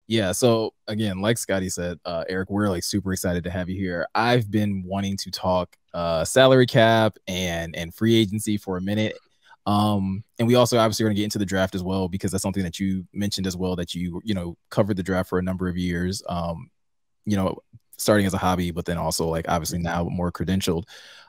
Yeah, so again, like Scotty said, Eric, we're like super excited to have you here. I've been wanting to talk salary cap and free agency for a minute. And we also obviously are going to get into the draft as well, because that's something that you mentioned as well, that you covered the draft for a number of years. You know, starting as a hobby, but then also like obviously now more credentialed.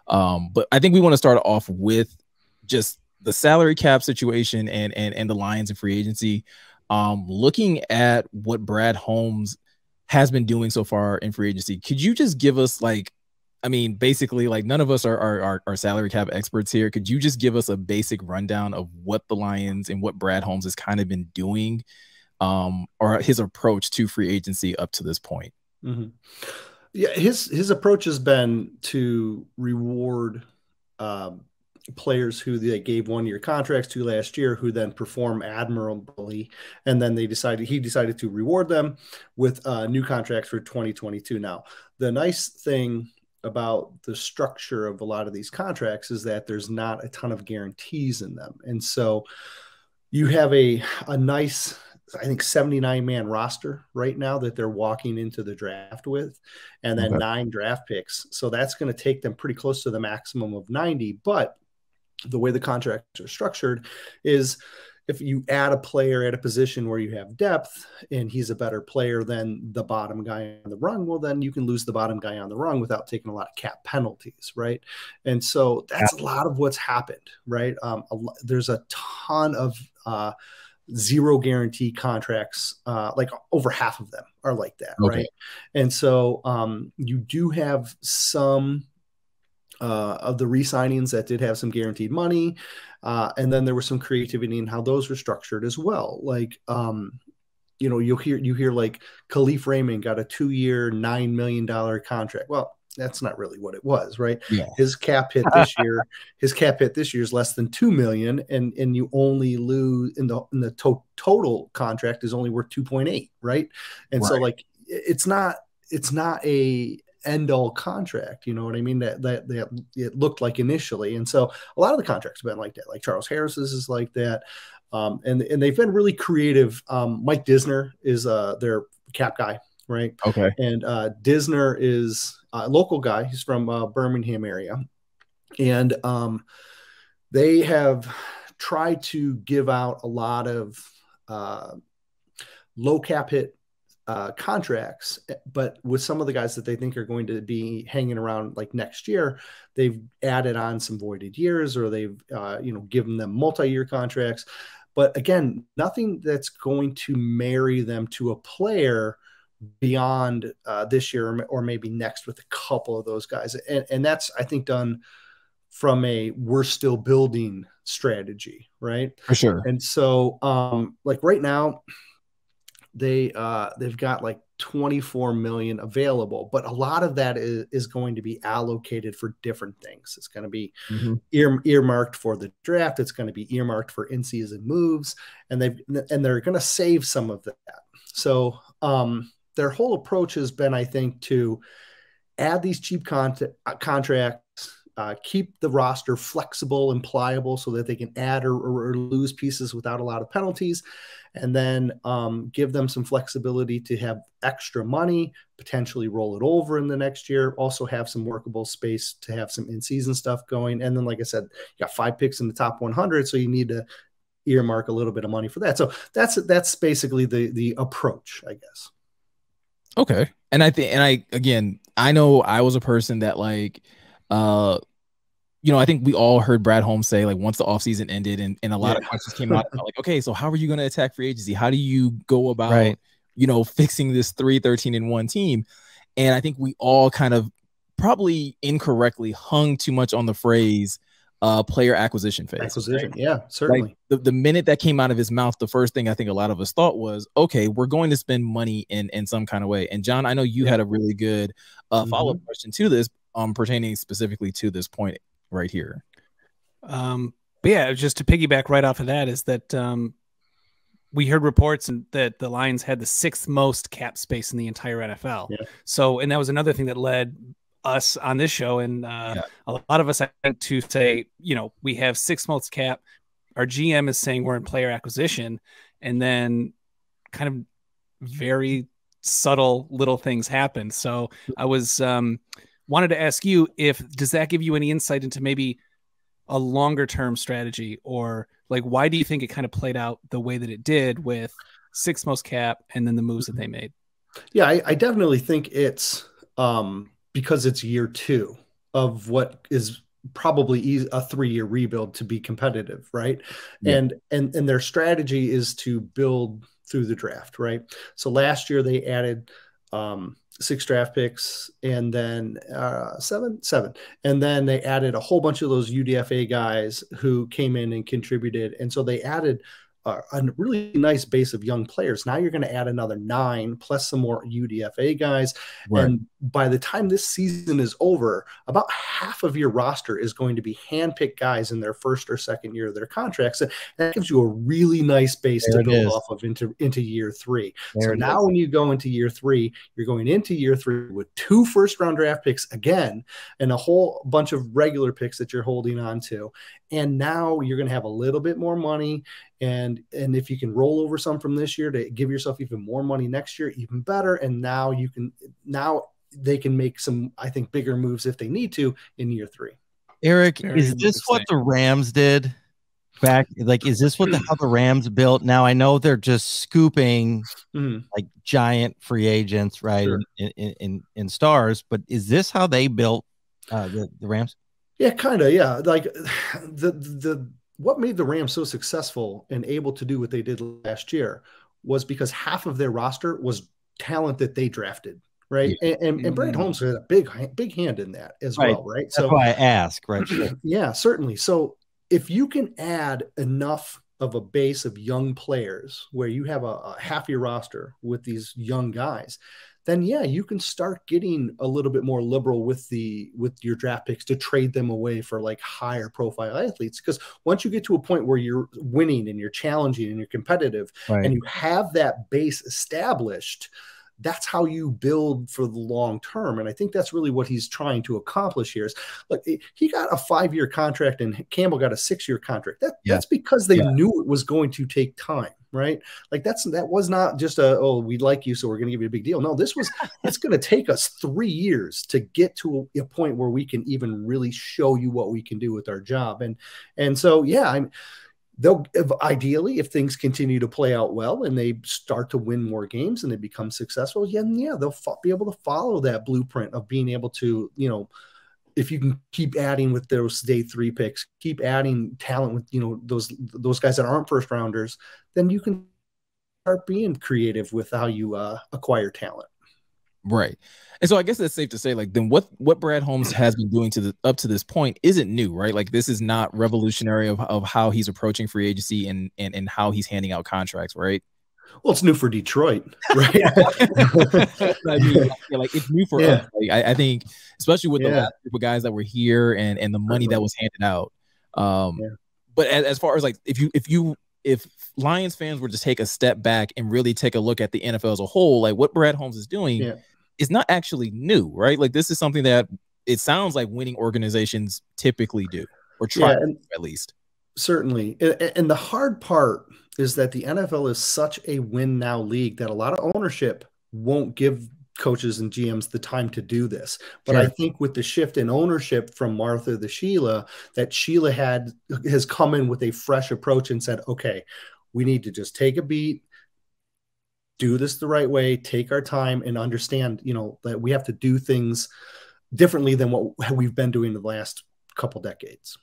But I think we want to start off with just the salary cap situation and the Lions and free agency. Looking at what Brad Holmes has been doing so far in free agency, could you just give us like, I mean, basically, like none of us are salary cap experts here. Could you just give us a basic rundown of what the Lions and what Brad Holmes has kind of been doing, or his approach to free agency up to this point? Mm-hmm. Yeah, his approach has been to reward players who they gave 1-year contracts to last year, who then perform admirably, and then he decided to reward them with new contracts for 2022. Now, the nice thing about the structure of a lot of these contracts is that there's not a ton of guarantees in them, and so you have a nice, I think, 79-man roster right now that they're walking into the draft with, and then 9 draft picks. So that's going to take them pretty close to the maximum of 90. But the way the contracts are structured is if you add a player at a position where you have depth and he's a better player than the bottom guy on the rung, well, then you can lose the bottom guy on the rung without taking a lot of cap penalties, right? And so that's a lot of what's happened, right? There's a ton of zero guarantee contracts, like over half of them are like that, right? And so you do have some of the re-signings that did have some guaranteed money, and then there was some creativity in how those were structured as well. Like you hear like Khalif Raymond got a 2-year $9 million contract. Well, that's not really what it was, right? Yeah. His cap hit this year is less than $2 million, and you only lose in the total contract is only worth 2.8, right? And so like it's not a end all contract, you know what I mean? That it looked like initially. And so a lot of the contracts have been like that. Like Charles Harris's is like that. And they've been really creative. Mike Disner is their cap guy, right? Okay. And Disner is a local guy. He's from Birmingham area. And they have tried to give out a lot of low cap hit contracts, but with some of the guys that they think are going to be hanging around like next year, they've added on some voided years, or they've given them multi-year contracts. But again, nothing that's going to marry them to a player beyond this year or maybe next, with a couple of those guys. And that's, I think, done from a we're still building strategy, right? For sure. And so like right now, they've got like 24 million available, but a lot of that is going to be allocated for different things. It's going to be earmarked for the draft. It's going to be earmarked for in-season moves, and they're going to save some of that. So their whole approach has been, I think, to add these cheap contracts, keep the roster flexible and pliable so that they can add or lose pieces without a lot of penalties, and then give them some flexibility to have extra money, potentially roll it over in the next year, also have some workable space to have some in-season stuff going. And then, like I said, you got 5 picks in the top 100, so you need to earmark a little bit of money for that. So that's basically the approach, I guess. Okay. And I know I was a person that like, I think we all heard Brad Holmes say, like, once the offseason ended and a lot of questions came out about, like, okay, so how are you going to attack free agency? How do you go about, fixing this 3-13-1 team? And I think we all kind of probably incorrectly hung too much on the phrase player acquisition phase. Acquisition, right? Yeah, certainly. Like the minute that came out of his mouth, the first thing I think a lot of us thought was, okay, we're going to spend money in some kind of way. And John, I know you had a really good follow-up question to this, pertaining specifically to this point right here. But yeah, just to piggyback right off of that is that we heard reports that the Lions had the 6th most cap space in the entire NFL. Yeah. So, and that was another thing that led us on this show, and a lot of us had to say, we have 6th most cap. Our GM is saying we're in player acquisition, and then kind of very subtle little things happen. So I was wanted to ask you, does that give you any insight into maybe a longer term strategy, or like, why do you think it kind of played out the way that it did with sixth most cap and then the moves that they made? Yeah, I definitely think it's because it's year 2 of what is probably a 3-year rebuild to be competitive, right? Yeah. And their strategy is to build through the draft, right? So last year they added 6 draft picks, and then seven, and then they added a whole bunch of those UDFA guys who came in and contributed, and so they added a really nice base of young players. Now you're going to add another 9 plus some more UDFA guys. Right. And by the time this season is over, about half of your roster is going to be handpicked guys in their first or second year of their contracts. And that gives you a really nice base to build off of into year 3. So now when you go into year 3, you're going into year 3 with 2 first-round draft picks again, and a whole bunch of regular picks that you're holding on to. And now you're going to have a little bit more money. And if you can roll over some from this year to give yourself even more money next year, even better. And now they can make some, I think, bigger moves if they need to in year 3. Erik, is this what the Rams did back? Like, is this how the Rams built? Now I know they're just scooping like giant free agents, right? Sure. in stars, but is this how they built the Rams? Yeah, kind of. Yeah. Like what made the Rams so successful and able to do what they did last year was because half of their roster was talent that they drafted, right? Yeah. And Brad Holmes had a big hand in that as well, right? That's why I ask, right? Sure. Yeah, certainly. So if you can add enough of a base of young players where you have a half your roster with these young guys, then yeah, you can start getting a little bit more liberal with your draft picks to trade them away for like higher profile athletes. Because once you get to a point where you're winning and you're challenging and you're competitive, and you have that base established, that's how you build for the long term. And I think that's really what he's trying to accomplish here. Is like he got a 5-year contract and Campbell got a 6-year contract. That's because they knew it was going to take time, right? Like that was not just we like you, so we're going to give you a big deal. No, it's going to take us 3 years to get to a point where we can even really show you what we can do with our job. And so, yeah, they'll ideally, if things continue to play out well and they start to win more games and they become successful, they'll be able to follow that blueprint of being able to, if you can keep adding with those day 3 picks, keep adding talent with, those guys that aren't first rounders, then you can start being creative with how you acquire talent. Right. And so I guess that's safe to say, like, then what Brad Holmes has been doing up to this point isn't new, right? Like, this is not revolutionary of how he's approaching free agency and how he's handing out contracts, right? Well, it's new for Detroit, right? I mean, like it's new for us. Like, I think, especially with the last group of guys that were here and the money that was handed out. But as far as like, if Lions fans were to take a step back and really take a look at the NFL as a whole, like what Brad Holmes is doing is not actually new, right? Like this is something that it sounds like winning organizations typically do, or try at least. Certainly. And the hard part is that the NFL is such a win now league that a lot of ownership won't give coaches and GMs the time to do this. But I think with the shift in ownership from Martha to Sheila, that Sheila has come in with a fresh approach and said, okay, we need to just take a beat, do this the right way, take our time, and understand, that we have to do things differently than what we've been doing the last couple decades.